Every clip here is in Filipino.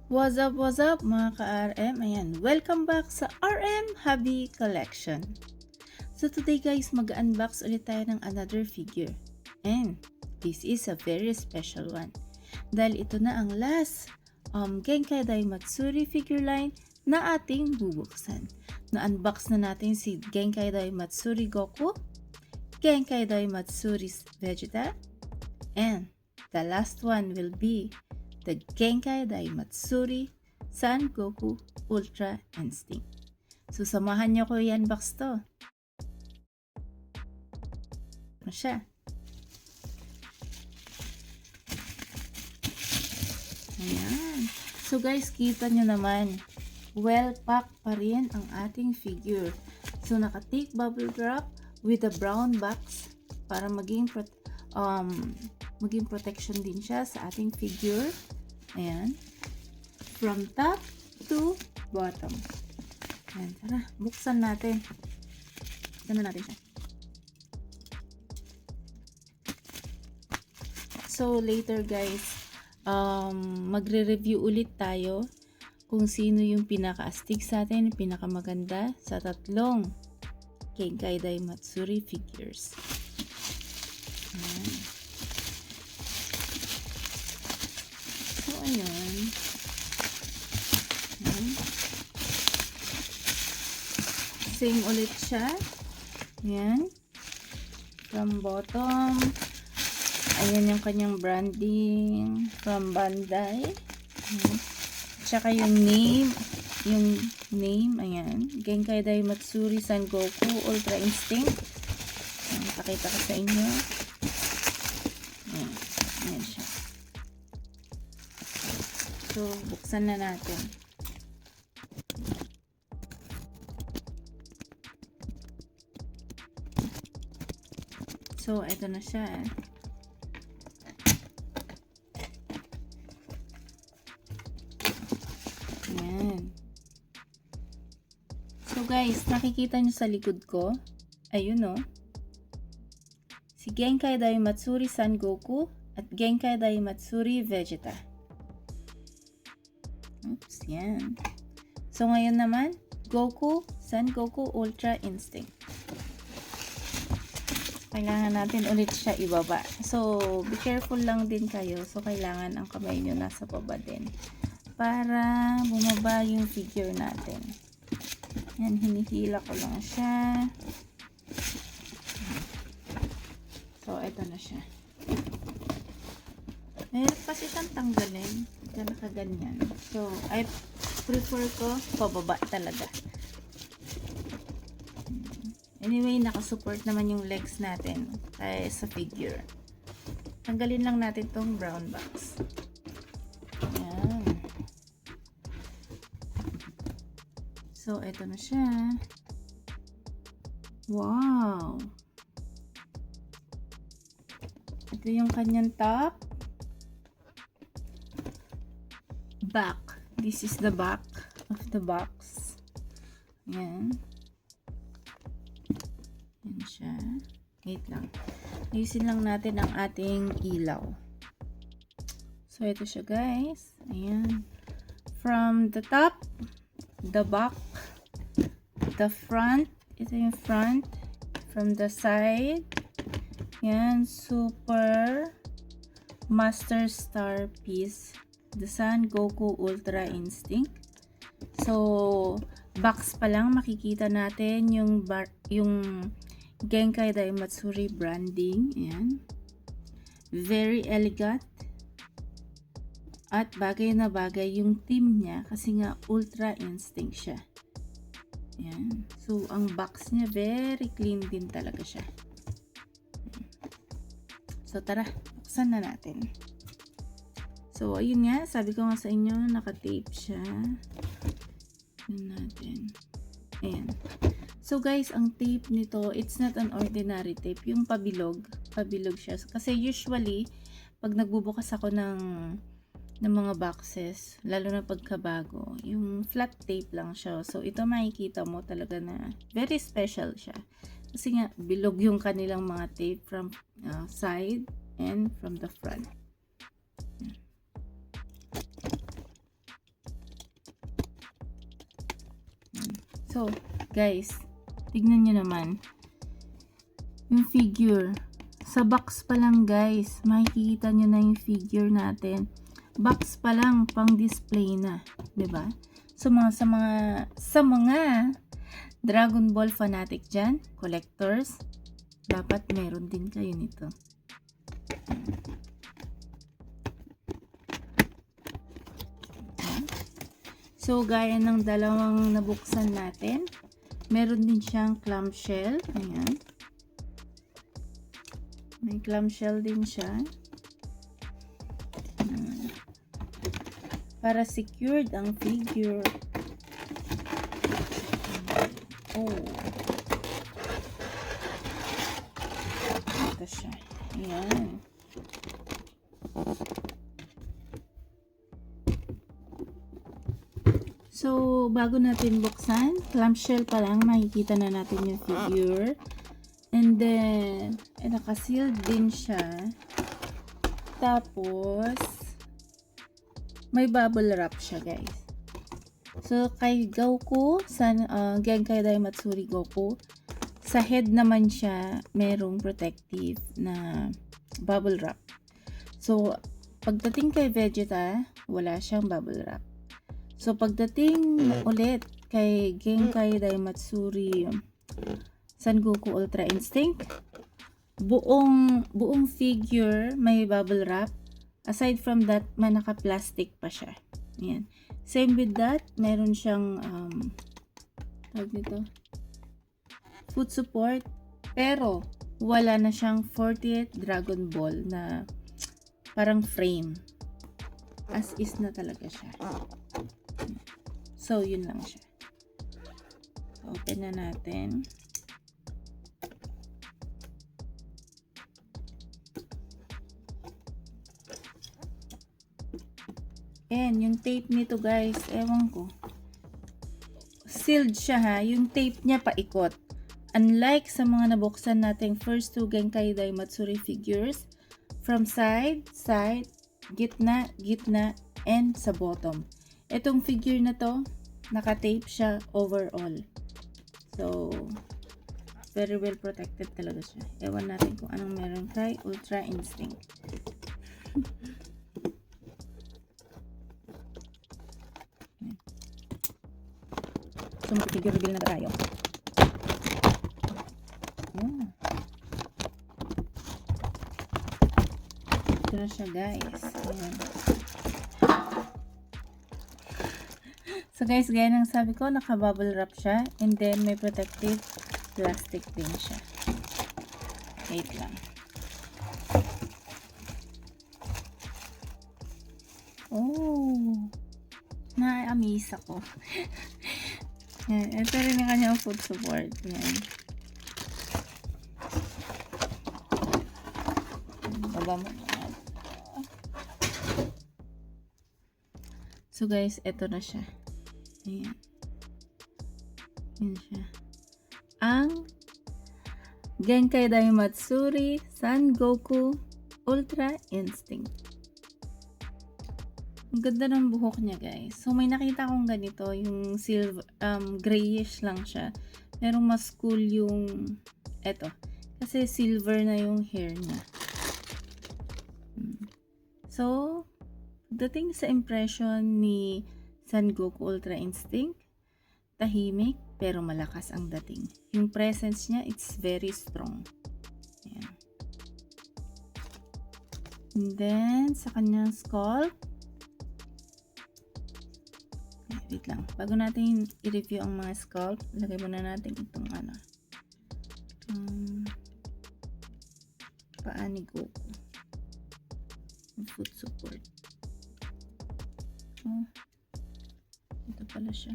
What's up mga ka-RM? Ayan, welcome back sa RM Hobby Collection. So today guys, mag-unbox ulit tayo ng another figure. And this is a very special one. Dahil ito na ang last Genkai Daimatsuri figure line na ating bubuksan. Na-unbox na natin si Genkai Daimatsuri Goku, Genkai Daimatsuri Vegeta, and the last one will be the Genkai Daimatsuri San Goku Ultra Instinct. So, samahan niyo ko i-unbox to. Ano siya? Ayan. So guys, kita nyo naman, well-packed pa rin ang ating figure. So, naka-take bubble wrap with a brown box para maging protection din siya sa ating figure. Ayan. From top to bottom. Ayan. Tara, buksan natin. Buksan na natin siya. So, later guys, magre-review ulit tayo kung sino yung pinaka-astig sa atin, pinakamaganda sa tatlong Genkai Daimatsuri figures. Ayan. So, ayun. Ayan. Same ulit siya. Ayan. From bottom. Ayan yung kanyang branding from Bandai. Ayan. Tsaka yung name, ayan. Genkai Daimatsuri San Goku Ultra Instinct. Ayan, pakita ko sa inyo. Ayan. Ayan siya. So, buksan na natin. So, eto na siya. Ayan. So, guys, nakikita nyo sa likod ko. Ayun, oh. Si Genkai Daimatsuri San Goku at Genkai Daimatsuri Vegeta. Oops, yan. So, ngayon naman, Goku, San Goku Ultra Instinct. Kailangan natin ulit siya ibaba. So, be careful lang din kayo. So, kailangan ang kamay nyo nasa baba din. Para bumaba yung figure natin. Yan, hinihila ko lang siya. So, ito na siya. Mahirap kasi siyang tanggalin. Ito nakaganyan. So, I prefer ko pababa talaga. Anyway, nakasupport naman yung legs natin sa figure. Tanggalin lang natin tong brown box. Ayan. So, ito na siya. Wow! Ito yung kanyang top. Back. This is the back of the box. Ayan. Ayan siya. Wait lang. Ayusin lang natin ang ating ilaw. So, ito siya guys. Ayan. From the top, the back, the front. Ito yung front. From the side. Ayan. Super Master Star Piece. The San Goku Ultra Instinct. So, box pa lang makikita natin yung Genkai Daimatsuri branding. Ayan. Very elegant. At bagay na bagay yung team niya kasi nga Ultra Instinct siya. Ayan. So, ang box niya very clean din talaga siya. So, tara. Buksan na natin. So, ayun nga. Sabi ko nga sa inyo, naka-tape siya. Ayan natin. Ayan. So, guys, ang tape nito, it's not an ordinary tape. Yung pabilog. Pabilog siya. Kasi usually, pag nagbubukas ako ng mga boxes, lalo na pagkabago, yung flat tape lang siya. So, ito makikita mo talaga na very special siya. Kasi nga, bilog yung kanilang mga tape from side and from the front. So, guys, tignan nyo naman. Yung figure. Sa box pa lang, guys. Makikita nyo na yung figure natin. Box pa lang, pang display na. 'Di ba? So, sa mga Dragon Ball fanatic dyan, collectors, dapat meron din kayo nito. So, gaya ng dalawang nabuksan natin, meron din siyang clamshell. Ayan. May clamshell din siya. Para secured ang figure. Oh. Ito siya. Ayan. So, bago natin buksan, clamshell pa lang, makikita na natin yung figure. And then, naka-sealed din siya. Tapos, may bubble wrap siya, guys. So, kay Goku, Genkai Daimatsuri Goku, sa head naman siya, merong protective na bubble wrap. So, pagdating kay Vegeta, wala siyang bubble wrap. So, pagdating ulit kay Genkai Daimatsuri Son Goku Ultra Instinct, buong figure may bubble wrap. Aside from that, may naka-plastic pa siya. Ayan. Same with that, meron siyang tawag nito, foot support, pero wala na siyang 40th Dragon Ball na parang frame. As is na talaga siya. So, yun lang siya. Open na natin. And yung tape nito, guys, ewan ko. Sealed siya ha. Yung tape niya paikot. Unlike sa mga nabuksan nating first two Genkai Daimatsuri figures, from side, gitna, and sa bottom. Itong figure na to, naka-tape siya overall. So, very well protected talaga siya. Ewan natin kung anong meron kay Ultra Instinct. So, mag-figure reveal na tayo. Ito na siya, guys. Ayan. So, guys, gaya ng sabi ko, naka-bubble wrap siya. And then, may protective plastic din siya. Wait lang. Oh! Na-amaze ako. Yan. Ito rin yung kanyang foot support. Yan. Baba mo na. So, guys, ito na siya. Ayan. Yan siya. Ang Genkai Daimatsuri Son Goku Ultra Instinct. Ang ganda ng buhok niya, guys. So, may nakita akong ganito. Yung silver, grayish lang siya. Merong mas cool yung eto. Kasi silver na yung hair niya. So, dating sa impression ni Son Goku Ultra Instinct, tahimik pero malakas ang dating. Yung presence niya, it's very strong. Ayan. And then, sa kanyang skull, wait lang. Bago natin i-review ang mga skull, lagay muna natin itong paa ni Goku. Foot support. Oh, ito pala siya.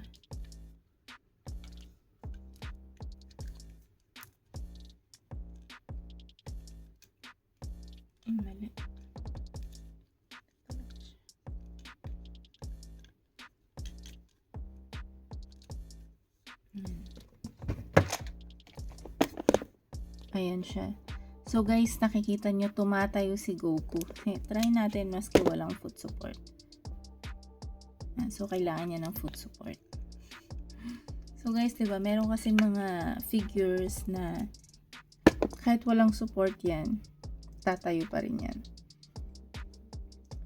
Mali. Ayan siya. So guys, nakikita nyo tumatayo si Goku. Try natin maski walang foot support. So kailangan niya ng foot support. So guys, diba, meron kasi mga figures na kahit walang support yan, tatayo pa rin yan.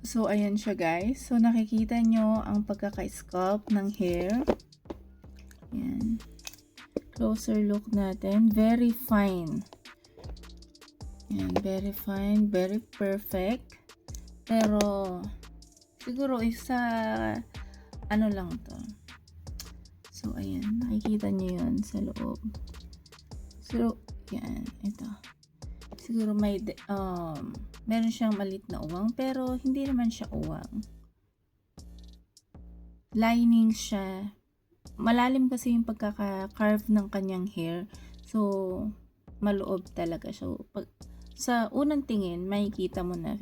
So, ayan siya guys. So, nakikita nyo ang pagkaka-sculpt ng hair. Ayan. Closer look natin. Very fine. Ayan, very fine. Very perfect. Pero, siguro isa, ano lang to. So, ayan. Nakikita nyo yun sa loob. So, yan. Ito. Siguro may, meron siyang malit na uwang, pero hindi naman siya uwang. Lining siya. Malalim kasi yung pagkaka-carve ng kanyang hair. So, maloob talaga siya. Pag, sa unang tingin, makikita mo na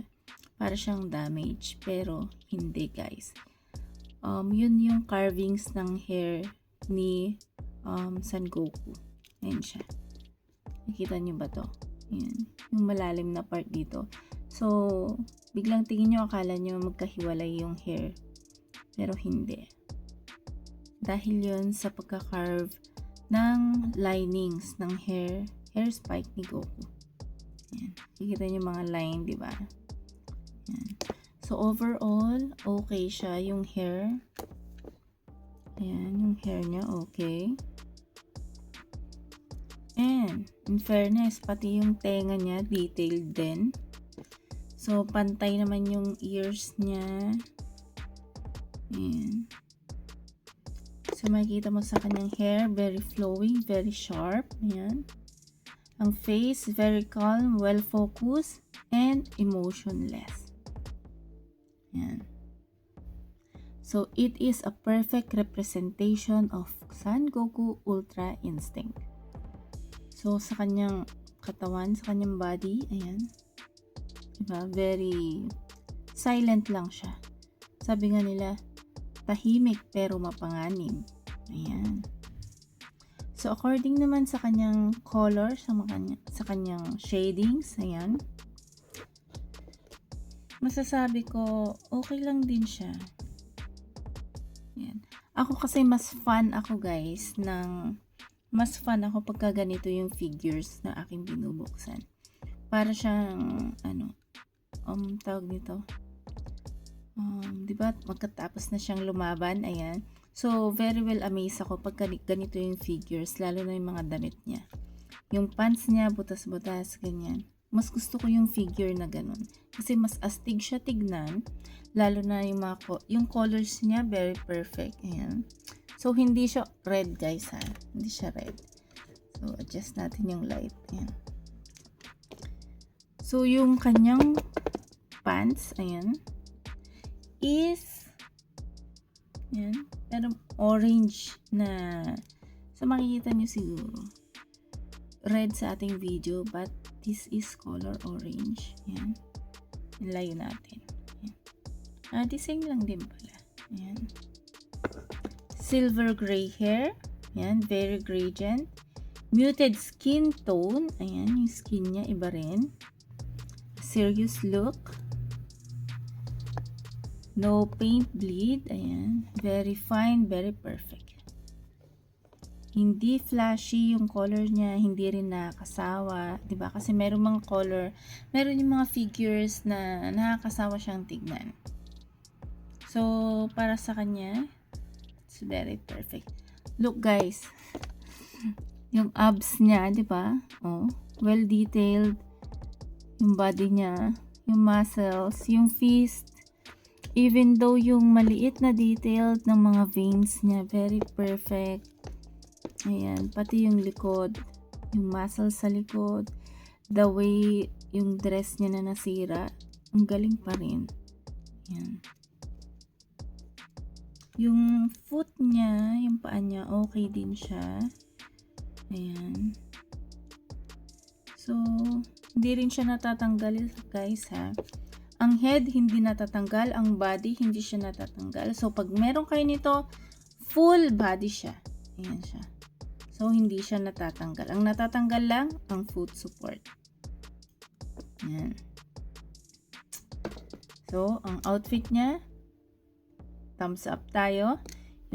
para siyang damage. Pero, hindi guys. Yun yung carvings ng hair ni Son Goku. Ayan siya. Nakita niyo ba to? Ayan. Yung malalim na part dito. So, biglang tingin nyo, akala nyo magkahiwalay yung hair. Pero hindi. Dahil yun sa pagka-carve ng linings ng hair spike ni Goku. Ayan. Nakikita nyo mga line, di ba? Ayan. So, overall, okay siya yung hair. Ayan, yung hair niya, okay. And, in fairness, pati yung tenga niya, detailed din. So, pantay naman yung ears niya. Ayan. So, makikita mo sa kanyang hair, very flowing, very sharp. Ayan. Ang face, very calm, well-focused, and emotionless. Ayan. So, it is a perfect representation of Son Goku Ultra Instinct. So, sa kanyang katawan, sa kanyang body, ayan. Diba? Very silent lang siya. Sabi nga nila, tahimik pero mapanganib. Ayan. So, according naman sa kanyang color, sa kanyang shadings, ayan. Masasabi ko, okay lang din siya. Ayan. Ako kasi mas fan ako guys pagka ganito yung figures na aking binubuksan. Para siyang, tawag nito. Diba, magkatapos na siyang lumaban, ayan. So, very well amazed ako pagka ganito yung figures, lalo na yung mga damit niya. Yung pants niya, butas-butas, ganyan. Mas gusto ko yung figure na ganun. Kasi mas astig siya tignan, lalo na yung colors niya, very perfect, ayan. So, hindi siya red guys ha. Hindi siya red. So, adjust natin yung light. Ayan. So, yung kanyang pants, ayan, is, ayan, pero orange na, so makikita nyo siguro, red sa ating video, but this is color orange. Ayan. Nilayo natin. Ayan. The same lang din pala. Ayan. Silver gray hair. Ayan. Very gradient. Muted skin tone. Ayan. Yung skin niya iba rin. Serious look. No paint bleed. Ayan. Very fine. Very perfect. Hindi flashy yung color niya, hindi rin nakakasawa, 'di ba? Kasi meron mga color, meron yung mga figures na nakakasawa siyang tignan. So, para sa kanya, it's very perfect. Look guys, yung abs niya, 'di ba? Oh, well detailed. Yung body niya, yung muscles, yung fist. Even though yung maliit na detailed ng mga veins niya, very perfect. Ayan, pati yung likod, yung muscle sa likod, the way yung dress niya na nasira, ang galing pa rin. Ayan. Yung foot niya, yung paa niya, okay din siya. Ayan. So, hindi rin siya natatanggal guys ha. Ang head hindi natatanggal, ang body hindi siya natatanggal. So, pag meron kayo nito, full body siya. Ayan siya. So, hindi siya natatanggal. Ang natatanggal lang, ang foot support. Ayan. So, ang outfit niya, thumbs up tayo.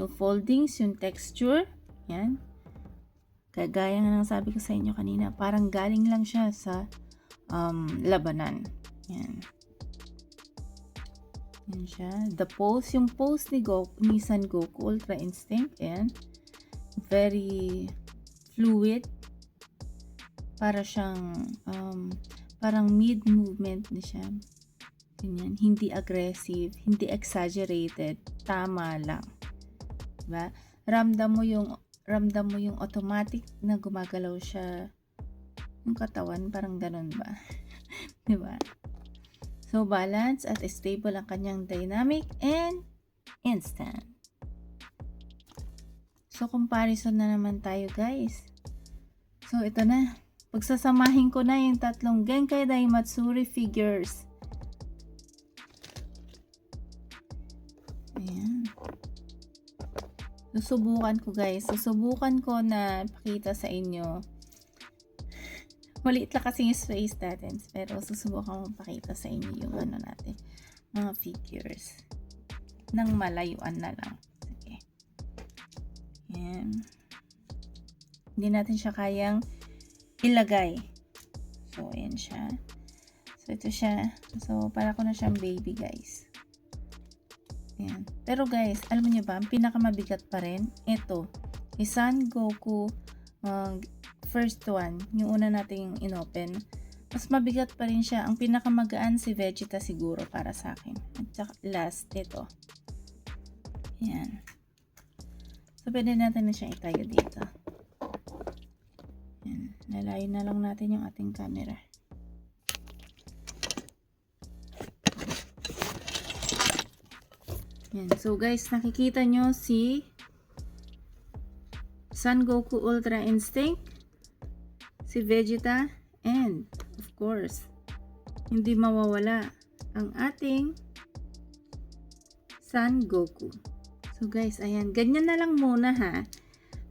Yung foldings, yung texture, Yan. Kagaya nga ng sabi ko sa inyo kanina, parang galing lang siya sa labanan. Yan. Yan siya. The pose, yung pose ni Son Goku, Ultra Instinct, and very fluid. Para siyang, parang mid-movement na siya. Ganyan. Hindi aggressive, hindi exaggerated, tama lang. Diba? Ramdam mo yung automatic na gumagalaw siya yung katawan, parang ganun ba? Diba? So, balance at stable ang kanyang dynamic and instant. So, comparison na naman tayo, guys. So, ito na. Pagsasamahin ko na yung tatlong Genkai Daimatsuri figures. Ayan. Susubukan ko, guys. Susubukan ko na pakita sa inyo. Maliit lang kasi yung space natin. Pero susubukan ko pakita sa inyo yung ano natin. Mga figures. Nang malayuan na lang. Sige. Ayan. Hindi natin siya kayang ilagay. So, ayan siya. So, ito siya. So, para ko na siyang baby, guys. Ayan. Pero guys, alam niyo ba, ang pinakamabigat pa rin, ito, Son Goku, first one, yung una nating inopen, mas mabigat pa rin siya. Ang pinakamagaan si Vegeta siguro para sa akin. At saka last, ito. Ayan. So, pwede natin na siyang itayo dito. Ayan. Lalayo na lang natin yung ating camera. Yan. So guys, nakikita nyo si Son Goku Ultra Instinct, si Vegeta, and of course, hindi mawawala ang ating Son Goku. So guys, ayan, ganyan na lang muna ha.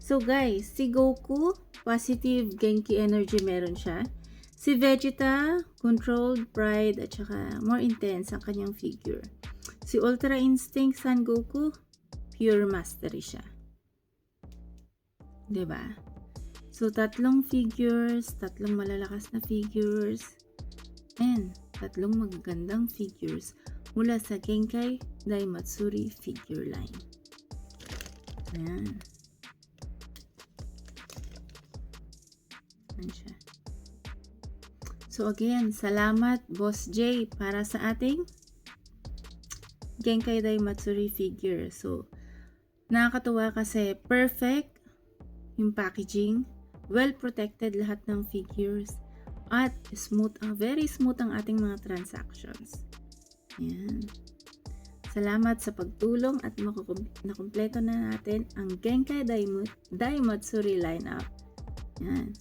So guys, si Goku, positive Genki energy meron siya. Si Vegeta, controlled, pride, at saka more intense ang kanyang figure. Si Ultra Instinct Son Goku, pure mastery siya. Diba? So, tatlong figures, tatlong malalakas na figures, and tatlong magagandang figures mula sa Genkai Daimatsuri figure line. Ayan. Ayan siya. So, again, salamat Boss J para sa ating Genkai Daimatsuri figure. So, nakakatuwa kasi perfect yung packaging, well protected lahat ng figures, at smooth, very smooth ang ating mga transactions. Ayan. Salamat sa pagtulong at nakumpleto na natin ang Genkai Daimatsuri lineup. Ayan.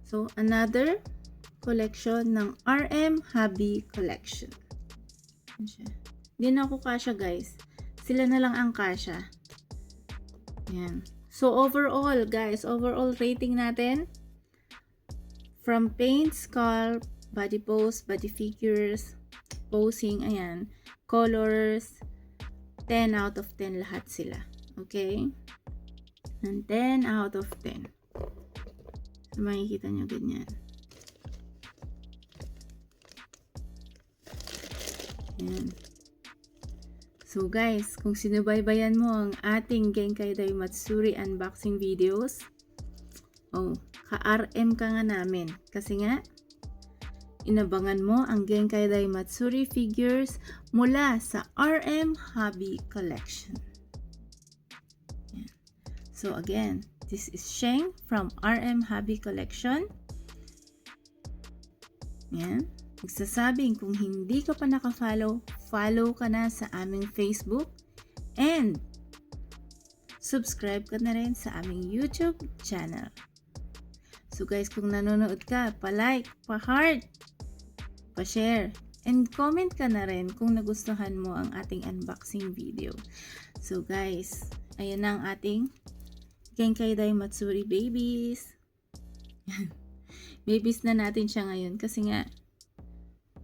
So, another collection ng RM Hobby Collection. Ayan siya. Hindi na ako kasya, guys. Sila na lang ang kasya. Yan. So, overall, guys, overall rating natin, from paint, sculpt, body pose, body figures, posing, ayan, colors, 10 out of 10 lahat sila. Okay? And 10 out of 10. So, makikita nyo ganyan. Ayan. So guys, kung sinubaybayan mo ang ating Genkai Daimatsuri unboxing videos, ka-RM ka nga namin. Kasi nga, inabangan mo ang Genkai Daimatsuri figures mula sa RM Hobby Collection. Yan. So again, this is Sheng from RM Hobby Collection. Yan. Nagsasabing kung hindi ka pa naka-follow, follow ka na sa aming Facebook and subscribe ka na rin sa aming YouTube channel. So guys, kung nanonood ka, pa-like, pa-heart, pa-share, and comment ka na rin kung nagustuhan mo ang ating unboxing video. So guys, ayan na ang ating Genkai Daimatsuri babies. Babies na natin siya ngayon kasi nga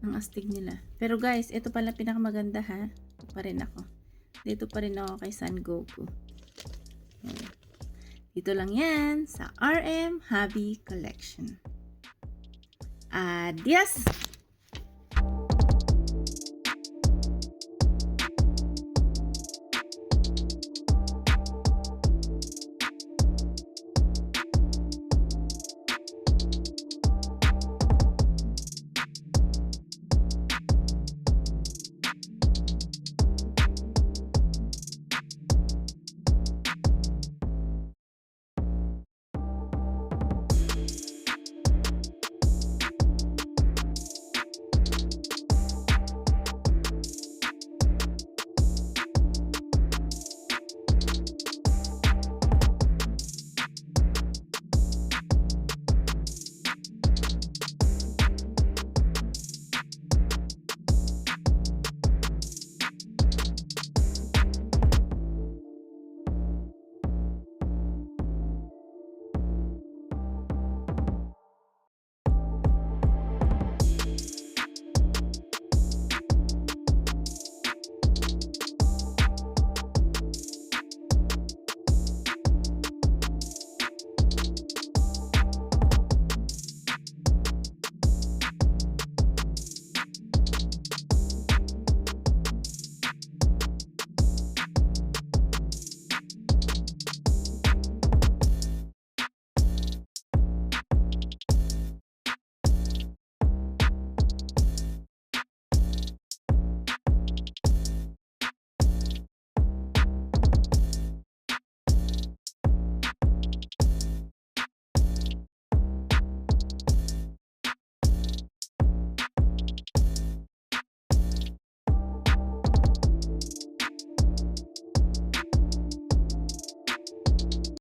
ang astig nila. Pero guys, ito pala pinakamaganda ha. Ito pa rin ako. Dito pa rin ako kay Son Goku. Ito lang yan sa RM Hobby Collection. Adios!